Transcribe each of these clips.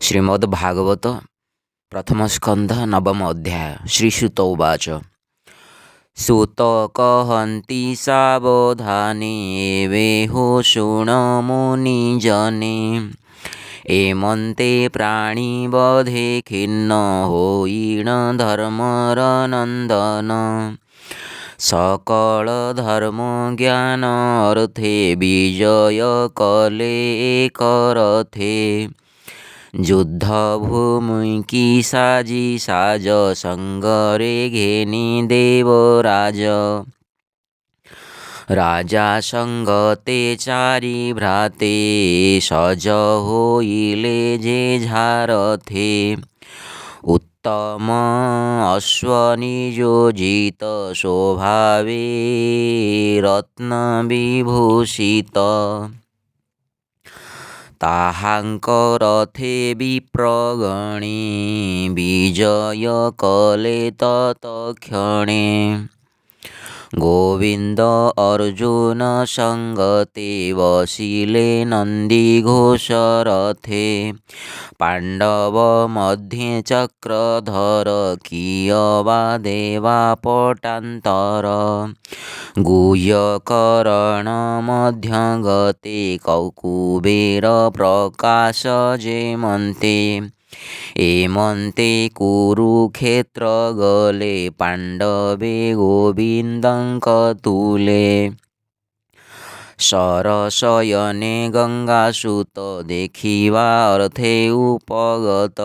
श्रीमद्भागवत प्रथम स्कंध नवम अध्याय। श्रीसुत उवाच। सुत कहन्ति सावधाने एवेहो शृणुमुनिजने। एमन्ते प्राणिवधे खिन्न होइन धर्मरनन्दन। सकल धर्म ज्ञान अर्थे विजय कले करथे। युद्ध भूमि की साजी साज संगरे घेनी देवराज। राजा संगते चारि भ्राते सज होइले जे झारथे। उत्तम अश्वनियोजित स्वभावे रत्न विभूषित। ताहांक रथे विप्रगणे विजय कले तत्क्षणे। गोविंद अर्जुन संगते वसिले नंदीघोष रथे। पांडव मध्ये चक्रधर कियवा देवा पटांतर। गुह्यकर्ण मध्यगते कौकुबेर प्रकाश जेमन्ते। एमन्ते कुरुक्षेत्र गले पांडवे गोविन्दंकतुले। सरसयने गंगासुत देखिवा अर्थे उपगत।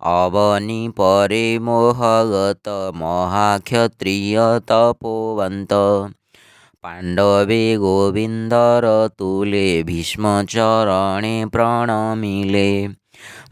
अवनी परे मोहगत महाक्षत्रिय तपोवंत। पांडवे गोविंदर तुले भीष्म चरणे प्रणमिले।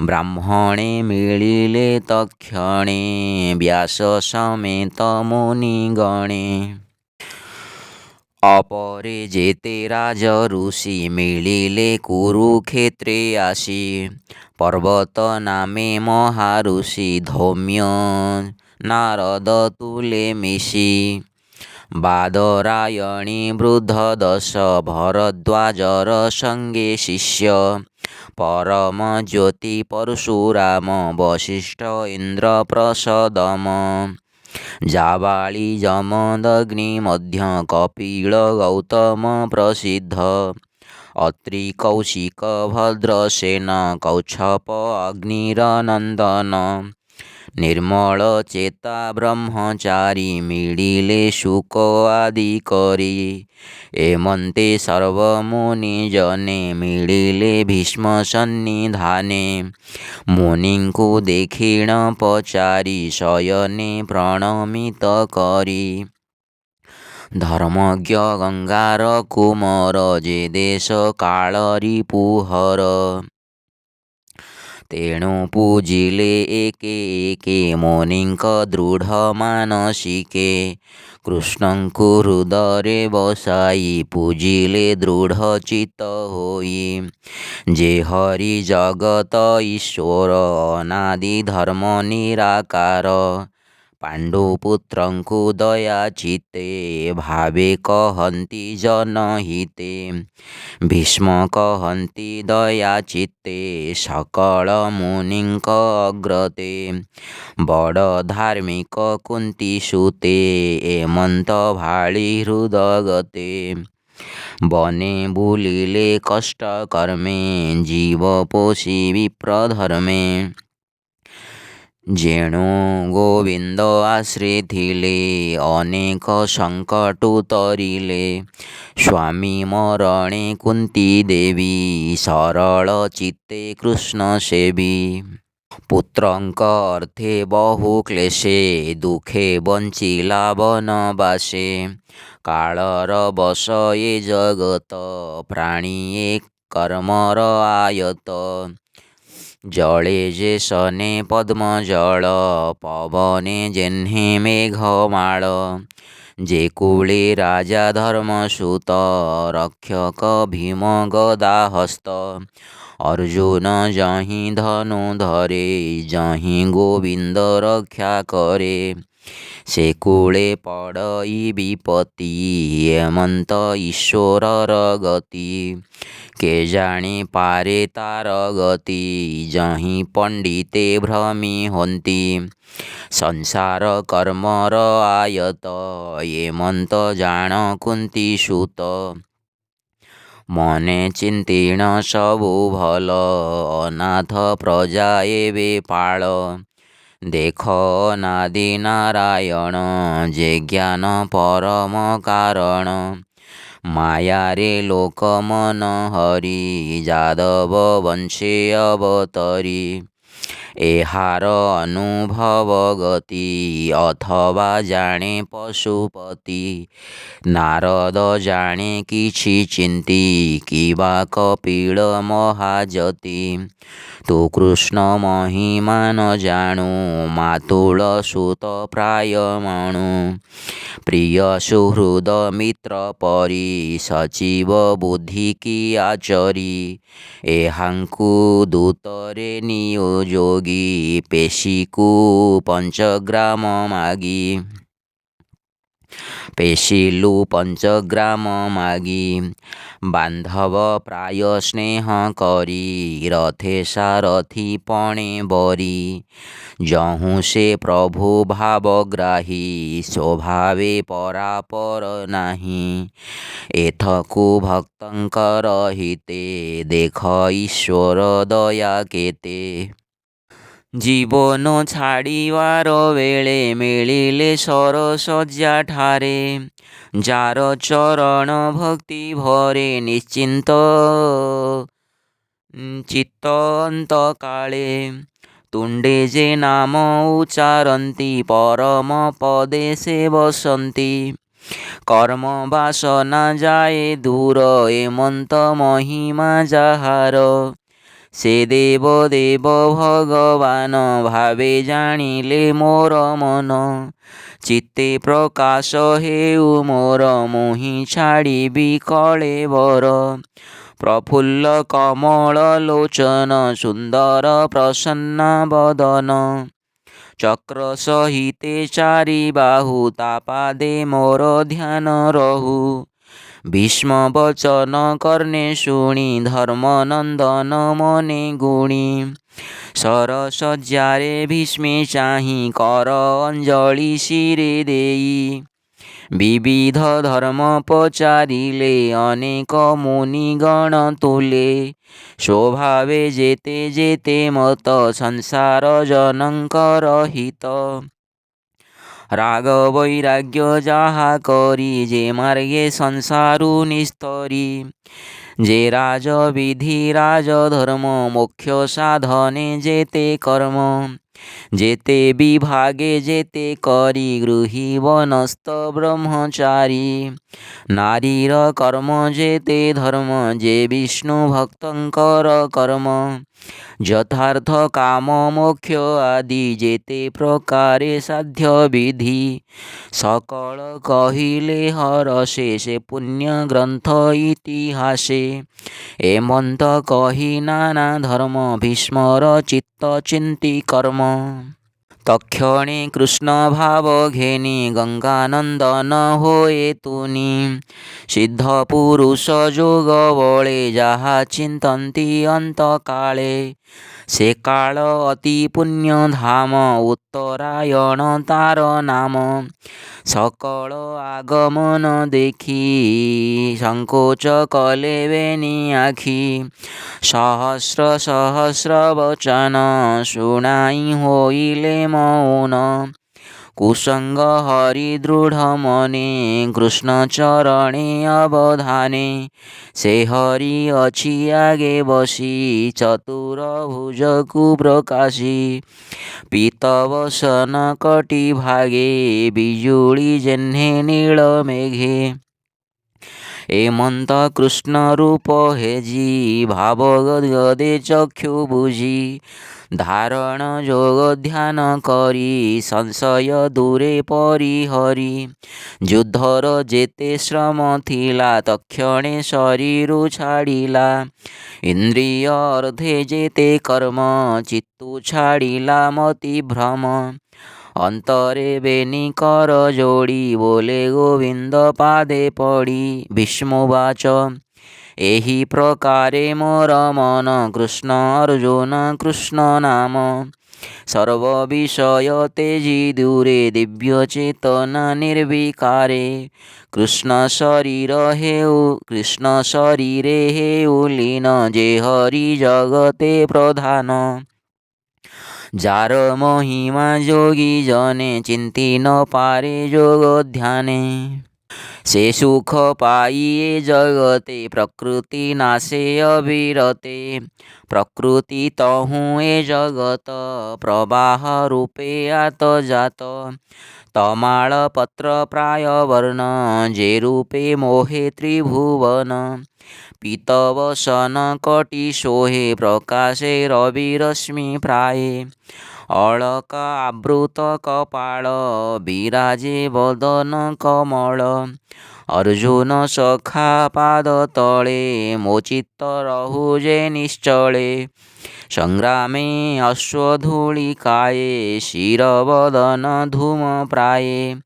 ब्राह्मणे मिलिले तक्षणे व्यास समेत मुनिगणे। अपरे जेते राज ऋषि मिलिले कुरुक्षेत्रे आसी। पर्वत नामे महाऋषि धौम्य नारद तुले मिशी। बादरायणी वृद्ध दश भरद्वाजर संगे शिष्य। परम ज्योति परशुराम वशिष्ठ इंद्र प्रसदम। जाबाली जमदग्नि मध्य कपिल गौतम प्रसिद्ध। अत्रि कौशिक भद्रसेन कौच्छप अग्निरनंदन। निर्मल चेता ब्रह्मचारी मिलिले शुक आदि करी। एमन्ते सर्व मुनिजने मिलिले भीष्म सन्निधाने। मुनिଙ୍କୁ देखिण पचारि शयने प्रणमित करी। धर्मज्ञ गंगार कुमार जे देश काल रिपुहर। तेणु पूजिले एके एके मुनिंक दृढ़ मानसिके। कृष्णंकु हृदये बसाई पूजिले दृढ़ चित्त होई। जे हरि जगत ईश्वर अनादि धर्म निराकार। पांडुपुत्रंकु दया चित्ते भावे कहन्ति जनहिते। भीष्म कहन्ति दया चित्ते सकल मुनिंक अग्रते। बड़ धार्मिक कुंती सुते एमंत भाळी हृदगते। बने बुलिले कष्ट कर्मे जीव पोषी विप्रधर्मे। जेणु गोविंद आश्रिथिले अनेक संकट उतरिले। स्वामी मरणे कुंती देवी सरल चित्ते कृष्ण सेवी। पुत्रंक अर्थे बहु क्लेशे दुखे बंचिला वनवासे। कालर बस ये जगत प्राणिये कर्मर आयत। जले जे सने पद्मजल पवने जेह्ने मेघमाळ। जे कुळे राजा धर्मसुत रक्षक भीम गदाहस्त। अर्जुन जहीं धनु धरे जहीं गोविंद रक्षा करे। ସେ କୂଳେ ପଡ଼ଇ ବିପତ୍ତି ଏମନ୍ତ ଈଶ୍ୱରର ଗତି। କେ ଜାଣି ପାରେ ତାର ଗତି ଯହିଁ ପଣ୍ଡିତେ ଭ୍ରମି ହନ୍ତି। ସଂସାର କର୍ମର ଆୟତ ଏମନ୍ତ ଜାଣ କୁନ୍ତି ସୁତ। ମନେ ଚିନ୍ତିଣ ସବୁ ଭଲ ଅନାଥ ପ୍ରଜା ଏବେ ପାଳ। ଦେଖ ଅନାଦି ନାରାୟଣ ଯେ ଜ୍ଞାନ ପରମ କାରଣ। ମାୟାରେ ଲୋକ ମନ ହରି ଯାଦବ ବଂଶେ ଅବତରି। ଏହାର ଅନୁଭବ ଗତି ଅଥବା ଜାଣେ ପଶୁପତି। ନାରଦ ଜାଣେ କିଛି ଚିନ୍ତି କିବା କପିଳ ମହାଯତି। ତୁ କୃଷ୍ଣ ମହିମା ନ ଜାଣୁ ମାତୁଳ ସୁତ ପ୍ରାୟ ମଣୁ। ପ୍ରିୟ ସୁହୃଦ ମିତ୍ର ପରି ସଚିବ ବୁଦ୍ଧି କି ଆଚରି। ଏହାଙ୍କୁ ଦୂତରେ ନିୟୋଯୋଗୀ ପେଶିକୁ ପଞ୍ଚଗ୍ରାମ ମାଗି। ପେଶିଲୁ ପଞ୍ଚଗ୍ରାମ ମାଗି। ବାନ୍ଧବ ପ୍ରାୟ ସ୍ନେହ କରି ରଥେ ସାରଥି ପଣେ ବରି। ଯହୁଁ ସେ ପ୍ରଭୁ ଭାବଗ୍ରାହୀ ସ୍ୱଭାବେ ପରାପର ନାହିଁ। ଏଥକୁ ଭକ୍ତଙ୍କର ହିତେ ଦେଖ ଈଶ୍ୱର ଦୟା କେତେ। ଜୀବନ ଛାଡ଼ିବାର ବେଳେ ମିଳିଲେ ସରଶଯ୍ୟା ଠାରେ। ଯାର ଚରଣ ଭକ୍ତି ଭରେ ନିଶ୍ଚିନ୍ତ ଚିତ୍ତ ଅନ୍ତକାଳେ। ତୁଣ୍ଡେ ଯେ ନାମ ଉଚ୍ଚାରନ୍ତି ପରମ ପଦେ ସେ ବସନ୍ତି। କର୍ମ ବାସନା ଯାଏ ଦୂର ଏମନ୍ତ ମହିମା ଯାହାର। ସେ ଦେବ ଦେବ ଭଗବାନ ଭାବେ ଜାଣିଲେ ମୋର ମନ। ଚିତ୍ତେ ପ୍ରକାଶ ହେଉ ମୋର ମୁହିଁ ଛାଡ଼ିବି କଳେବର। ପ୍ରଫୁଲ୍ଲ କମଳ ଲୋଚନ ସୁନ୍ଦର ପ୍ରସନ୍ନ ବଦନ। ଚକ୍ର ସହିତେ ଚାରି ବାହୁ ତା ପାଦେ ମୋର ଧ୍ୟାନ ରହୁ। ଭୀଷ୍ମ ବଚନ କର୍ଣ୍ଣେ ଶୁଣି ଧର୍ମନନ୍ଦନ ମନେ ଗୁଣି। ସରଶଯ୍ୟାରେ ଭୀଷ୍ମେ ଚାହିଁ କର ଅଞ୍ଜଳି ଶିରେ ଦେଇ। ବିବିଧ ଧର୍ମ ପଚାରିଲେ ଅନେକ ମୁନିଗଣ ତୁଲେ। ସ୍ୱଭାବେ ଯେତେ ଯେତେ ମତ ସଂସାର ଜନଙ୍କର ହିତ। ରାଗ ବୈରାଗ୍ୟ ଯାହା କରି ଯେ ମାର୍ଗେ ସଂସାରୁ ନିସ୍ତରି। ଯେ ରାଜ ବିଧି ରାଜ ଧର୍ମ ମୋକ୍ଷ ସାଧନେ ଯେତେ କର୍ମ। ଯେତେ ବିଭାগে ଯେତେ କରି ଗୃହୀ ବନସ୍ତ ବ୍ରହ୍ମଚାରୀ। ନାରୀର କର୍ମ ଯେତେ ଧର୍ମ ଯେ ବିଷ୍ଣୁ ଭକ୍ତଙ୍କର କର୍ମ। ଯଥାର୍ଥ କାମ ମୋକ୍ଷ ଆଦି ଯେତେ ପ୍ରକାରେ ସାଧ୍ୟ ବିଧି। ସକଳ କହିଲେ ହରଷେ ସେ ପୁଣ୍ୟ ଗ୍ରନ୍ଥ ଇତିହାସେ। ଏମନ୍ତ କହି ନାନା ଧର୍ମ ଭୀଷ୍ମର ଚିତ୍ତ ଚିନ୍ତି କର୍ମ। ତକ୍ଷଣେ କୃଷ୍ଣ ଭାବ ଘେନି ଗଙ୍ଗାନନ୍ଦନ ହୋଏ ତୁନି। ସିଦ୍ଧ ପୁରୁଷ ଯୋଗ ବଳେ ଯାହା ଚିନ୍ତନ୍ତି ଅନ୍ତକାଳେ। ସେ କାଳ ଅତି ପୁଣ୍ୟ ଧାମ ଉତ୍ତରାୟଣ ତାର ନାମ। ସକଳ ଆଗମନ ଦେଖି ସଂକୋଚ କଲେ ବେନି ଆଖି। ସହସ୍ର ସହସ୍ର ବଚନ ଶୁଣାଇ ହୋଇଲେ ମୌନ। କୁସଙ୍ଗ ହରି ଦୃଢ଼ ମନେ କୃଷ୍ଣ ଚରଣେ ଅବଧାନେ। ସେ ହରି ଅଛି ଆଗେ ବସି ଚତୁର ଭୁଜକୁ ପ୍ରକାଶି। ପୀତବସନ କଟି ଭାଗେ ବିଜୁଳି ଯେହ୍ନେ ନୀଳ ମେଘେ। ଏମନ୍ତ କୃଷ୍ଣ ରୂପ ହେଜି ଭାବ ଗଦଗଦେ ଚକ୍ଷୁ ବୁଝି। ଧାରଣ ଯୋଗ ଧ୍ୟାନ କରି ସଂଶୟ ଦୂରେ ପରିହରି। ଯୁଦ୍ଧର ଯେତେ ଶ୍ରମ ଥିଲା ତକ୍ଷଣେ ଶରୀରୁ ଛାଡ଼ିଲା। ଇନ୍ଦ୍ରିୟ ଅର୍ଧେ ଯେତେ କର୍ମ ଚିତ୍ତୁ ଛାଡ଼ିଲା ମତି ଭ୍ରମ। ଅନ୍ତରେ ବେନି କର ଯୋଡ଼ି ବୋଲେ ଗୋବିନ୍ଦ ପାଦେ ପଡ଼ି। ଭୀଷ୍ମବାଚ ଏହି ପ୍ରକାରେ ମୋର ମନ କୃଷ୍ଣ ଅର୍ଜୁନ କୃଷ୍ଣ ନାମ। ସର୍ବ ବିଷୟ ତେଜି ଦୂରେ ଦିବ୍ୟ ଚେତନା ନିର୍ବିକାରେ। କୃଷ୍ଣ ଶରୀରେ ହେଉ ଲୀନ ଯେ ହରି ଜଗତେ ପ୍ରଧାନ। ଯାର ମହିମା ଯୋଗୀ ଜନେ ଚିନ୍ତି ନ ପାରେ ଯୋଗ ଧ୍ୟାନେ। ସେ ସୁଖ ପାଇ ଏ ଜଗତେ ପ୍ରକୃତି ନାଶେ ଅବିରତେ। ପ୍ରକୃତି ତହୁଁ ଏ ଜଗତ ପ୍ରବାହ ରୂପେ ଆତଜାତ। ତମାଳ ପତ୍ର ପ୍ରାୟ ବର୍ଣ୍ଣ ଯେ ରୂପେ ମୋହେ ତ୍ରିଭୁବନ। ପୀତବସନ କଟି ଶୋହେ ପ୍ରକାଶେ ରବି ରଶ୍ମି ପ୍ରାୟେ। ଅଳକା ଆବୃତ କପାଳ ବିରାଜେ ବଦନ କମଳ। ଅର୍ଜୁନ ସଖା ପାଦ ତଳେ ମୋ ଚିତ୍ତ ରହୁ ଯେ ନିଶ୍ଚଳେ। ସଂଗ୍ରାମେ ଅଶ୍ୱଧୂଳିକାଏ ଶିର ବଦନ ଧୂମ ପ୍ରାୟେ।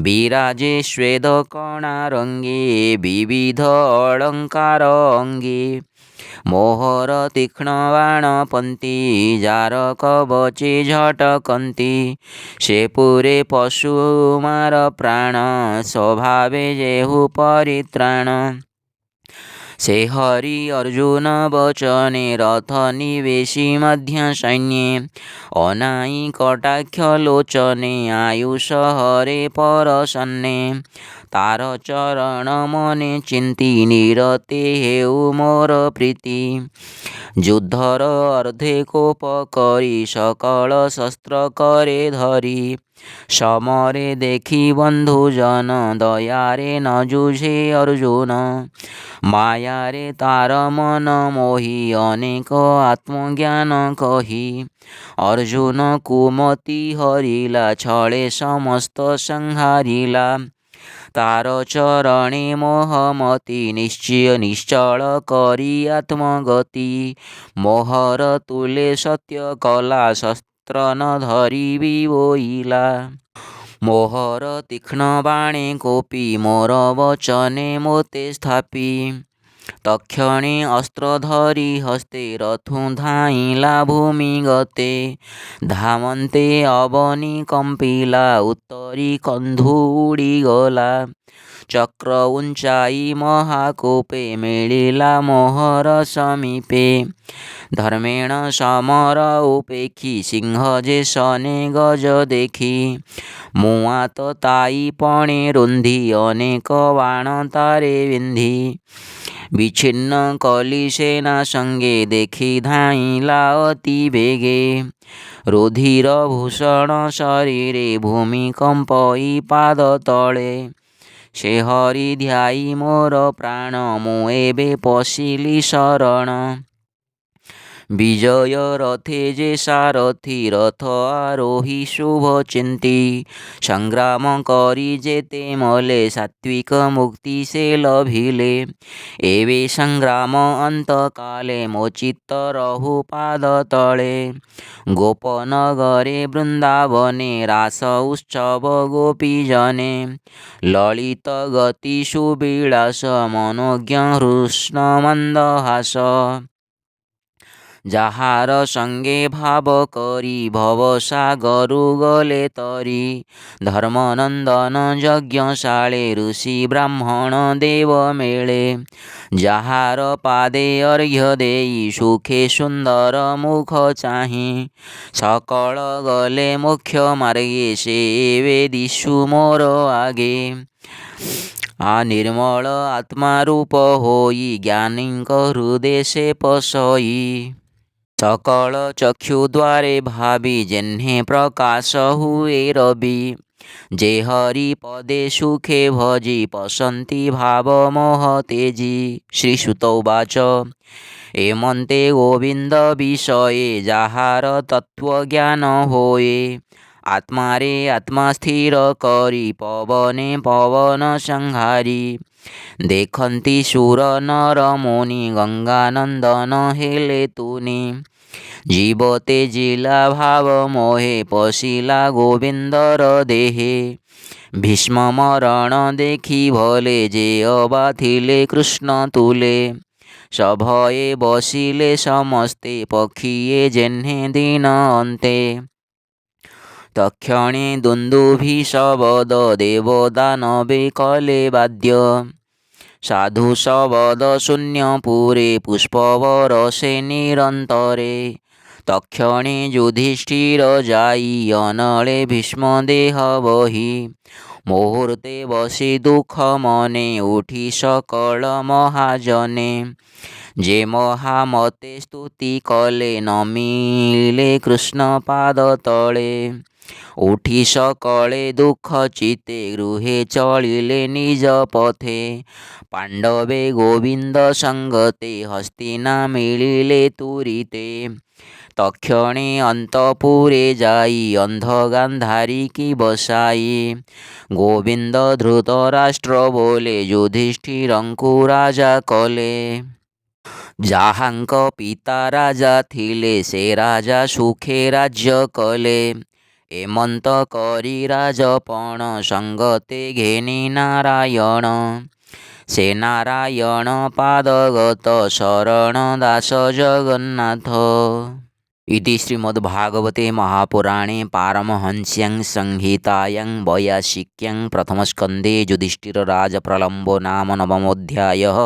ବିରାଜେ ଶ୍ୱେଦ କଣା ରଙ୍ଗେ ବିବିଧ ଅଳଙ୍କାର ଅଙ୍ଗେ। ମୋହର ତୀକ୍ଷ୍ଣ ବାଣ ପନ୍ତି ଯାର କବଚେ ଝଟକନ୍ତି। ସେ ପୁରେ ପଶୁ ମାର ପ୍ରାଣ ସ୍ୱଭାବେ ଯେହୁ ପରିତ୍ରାଣ। ସେ ହରି ଅର୍ଜୁନ ବଚନେ ରଥ ନିବେଶି ମଧ୍ୟ ସୈନ୍ୟେ। ଅନାଇ କଟାକ୍ଷ ଲୋଚନେ ଆୟୁଷ ହରେ ପରସନ୍ନେ। ତାର ଚରଣ ମନେ ଚିନ୍ତି ନିରତେ ହେଉ ମୋର ପ୍ରୀତି। ଯୁଦ୍ଧର ଅର୍ଦ୍ଧେ କୋପ କରି ସକଳ ଶସ୍ତ୍ର କରେ ଧରି। ସମରେ ଦେଖି ବନ୍ଧୁ ଜନ ଦୟାରେ ନ ଯୁଝେ ଅର୍ଜୁନ। ମାୟାରେ ତାର ମନ ମୋହି ଅନେକ ଆତ୍ମଜ୍ଞାନ କହି। ଅର୍ଜୁନ କୁମତି ହରିଲା ଛଳେ ସମସ୍ତ ସଂହାରିଲା। ତାର ଚରଣେ ମୋହମତି ନିଶ୍ଚଳ କରି ଆତ୍ମଗତି। ମୋହର ତୁଲେ ସତ୍ୟ କଲା ଶସ୍ତ୍ର ନ ଧରିବି ବୋଇଲା। ମୋହର ତୀକ୍ଷ୍ଣ ବାଣେ କୋପି ମୋର ବଚନେ ମୋତେ ସ୍ଥାପି। ତକ୍ଷଣେ ଅସ୍ତ୍ର ଧରି ହସ୍ତେ ରଥୁ ଧାଇଁଲା ଭୂମି ଗତେ। ଧାମନ୍ତେ ଅବନୀ କମ୍ପିଲା ଉତ୍ତରୀ କନ୍ଧୁ ଉଡ଼ିଗଲା। ଚକ୍ର ଉଞ୍ଚାଇ ମହାକୋପେ ମିଳିଲା ମୋହର ସମୀପେ। ଧର୍ମେଣ ସମର ଉପେକ୍ଷି ସିଂହ ଯେ ଶନେ ଗଜ ଦେଖି। ମୁଆଁ ତତାଇ ପଣେ ରୁନ୍ଧି ଅନେକ ବାଣ ତାରେ ବିନ୍ଧି। ବିଚ୍ଛିନ୍ନ କଲି ସେନା ସଙ୍ଗେ ଦେଖି ଧାଇଁଲା ଅତି ବେଗେ। ରୁଧିର ଭୂଷଣ ଶରୀରେ ଭୂମି କମ୍ପଇ ପାଦ ତଳେ। ସେ ହରି ଧ୍ୟାଇ ମୋର ପ୍ରାଣ ମୁଁ ଏବେ ପଶିଲି ଶରଣ। ବିଜୟ ରଥେ ଯେ ସାରଥି ରଥ ଆରୋହୀ ଶୁଭ ଚିନ୍ତି। ସଂଗ୍ରାମ କରି ଯେତେ ମଲେ ସାତ୍ୱିକ ମୁକ୍ତି ସେ ଲଭିଲେ। ଏବେ ସଂଗ୍ରାମ ଅନ୍ତକାଲେ ମୋ ଚିତ୍ତ ରହୁ ପାଦ ତଳେ। ଗୋପନଗରେ ବୃନ୍ଦାବନେ ରାସ ଉତ୍ସବ ଗୋପୀଜନେ। ଲଳିତ ଗତି ସୁବିଳାସ ମନୋଜ୍ଞ ହୃଷ୍ଣ ମନ୍ଦହାସ। ଯାହାର ସଙ୍ଗେ ଭାବ କରି ଭବସାଗରୁ ଗଲେ ତରି। ଧର୍ମନନ୍ଦନ ଯଜ୍ଞଶାଳେ ଋଷି ବ୍ରାହ୍ମଣ ଦେବ ମେଳେ। ଯାହାର ପାଦେ ଅର୍ଘ୍ୟ ଦେଇ ସୁଖେ ସୁନ୍ଦର ମୁଖ ଚାହିଁ। ସକଳ ଗଲେ ମୋକ୍ଷ ମାର୍ଗେ ସେ ଏବେ ଦିଶୁ ମୋର ଆଗେ। ନିର୍ମଳ ଆତ୍ମା ରୂପ ହୋଇ ଜ୍ଞାନୀଙ୍କ ହୃଦେ ସେ ପଶଇ। ସକଳ ଚକ୍ଷୁ ଦ୍ୱାରେ ଭାବି ଯେହ୍ନେ ପ୍ରକାଶ ହୁଏ ରବି। ଯେ ହରି ପଦେ ସୁଖେ ଭଜି ପଶନ୍ତି ଭାବ ମୋହ ତେଜି। ଶ୍ରୀସୁତ ଉବାଚ ଏମନ୍ତେ ଗୋବିନ୍ଦ ବିଷୟେ ଯାହାର ତତ୍ତ୍ୱଜ୍ଞାନ ହୋଏ। ଆତ୍ମାରେ ଆତ୍ମା ସ୍ଥିର କରି ପବନେ ପବନ ସଂହାରି। ଦେଖନ୍ତି ସୁର ନର ମୁନି ଗଙ୍ଗାନନ୍ଦନ ହେଲେ ତୁନି। जीव तेजिला भाव मोहे पशिला गोविंदर देहे। भीष्म मरण देखी भले जे अबा थिले कृष्ण तुले। सभये बसिले समस्ते पक्षिए जेह्ने दिन अन्ते। तक्षणे दुन्दुभि शबद देवदानवे कले बाद्य। साधु शबद शून्यपुरे पुष्पवरसे निरन्तरे। तक्षणे युधिष्ठिर जाई अनले भीष्म देह बहि। मुहूर्ते बसि दुःख मने उठी सकल महाजने। जे महामते स्तुति कले नमिले कृष्ण पाद तले। उठी सकले दुःख चिते गृहे चलिले निज पथे। पांडवे गोविंद संगते हस्तिना मिलिले तुरिते। तक्षणे अंतपुरे जाई अंध गांधारी की बसाई। गोविंद धृतराष्ट्र बोले युधिष्ठिरंकु राजा कले। जाहांक पिता राजा थिले से राजा सुखे राज्य कले। एमंत करी राजपण संगते घेनी नारायण। से नारायण पादगत शरण दास जगन्नाथ। इति श्रीमद्भागवते महापुराणे पारमहंस्यां संहितायां वैयासिक्यां प्रथमस्कन्धे युधिष्ठिरराजप्रलम्बो नाम नवमोऽध्यायः।